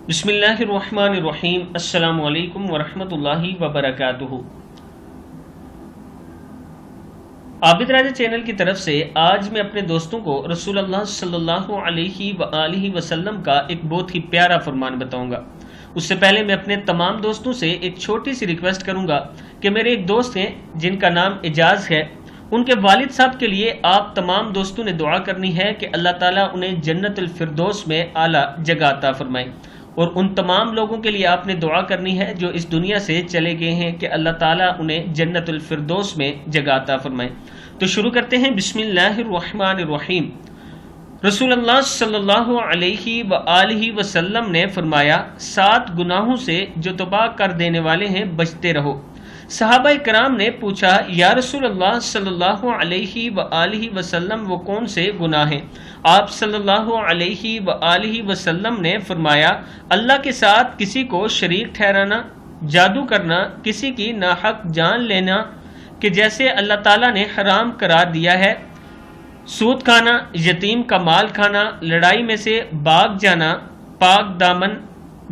بسم اللہ الرحمن الرحیم۔ السلام علیکم ورحمۃ اللہ وبرکاتہ۔ عابد راجہ چینل کی طرف سے آج میں اپنے دوستوں کو رسول اللہ صلی اللہ علیہ وآلہ وسلم کا ایک بہت ہی پیارا فرمان بتاؤں گا۔ اس سے پہلے میں اپنے تمام دوستوں سے ایک چھوٹی سی ریکویسٹ کروں گا کہ میرے ایک دوست ہیں جن کا نام اعجاز ہے، ان کے والد صاحب کے لیے آپ تمام دوستوں نے دعا کرنی ہے کہ اللہ تعالیٰ انہیں جنت الفردوس میں اعلیٰ جگہ عطا فرمائے، اور ان تمام لوگوں کے لیے آپ نے دعا کرنی ہے جو اس دنیا سے چلے گئے ہیں کہ اللہ تعالیٰ انہیں جنت الفردوس میں جگہ عطا فرمائے۔ تو شروع کرتے ہیں۔ بسم اللہ الرحمن الرحیم۔ رسول اللہ صلی اللہ علیہ وآلہ وسلم نے فرمایا، 7 گناہوں سے جو تباہ کر دینے والے ہیں بچتے رہو۔ صحابہ کرام نے پوچھا، یا رسول اللہ صلی اللہ علیہ وآلہ وسلم وہ کون سے گناہ ہیں؟ آپ صلی اللہ علیہ وآلہ وسلم نے فرمایا، اللہ کے ساتھ کسی کو شریک ٹھہرانا، جادو کرنا، کسی کی ناحق جان لینا کہ جیسے اللہ تعالیٰ نے حرام قرار دیا ہے، سود کھانا، یتیم کا مال کھانا، لڑائی میں سے بھاگ جانا، پاک دامن،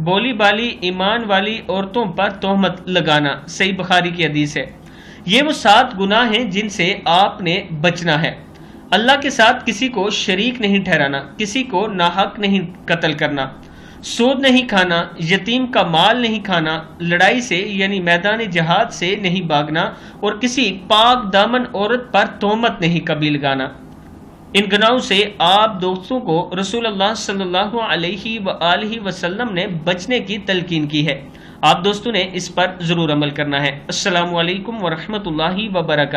بولی بالی ایمان والی عورتوں پر تہمت لگانا۔ صحیح بخاری کی حدیث ہے۔ یہ وہ 7 گناہ ہیں جن سے آپ نے بچنا ہے۔ اللہ کے ساتھ کسی کو شریک نہیں ٹھہرانا، کسی کو ناحق نہیں قتل کرنا، سود نہیں کھانا، یتیم کا مال نہیں کھانا، لڑائی سے یعنی میدان جہاد سے نہیں بھاگنا، اور کسی پاک دامن عورت پر تہمت نہیں کبھی لگانا۔ ان گناہوں سے آپ دوستوں کو رسول اللہ صلی اللہ علیہ وآلہ وسلم نے بچنے کی تلقین کی ہے۔ آپ دوستوں نے اس پر ضرور عمل کرنا ہے۔ السلام علیکم ورحمۃ اللہ وبرکاتہ۔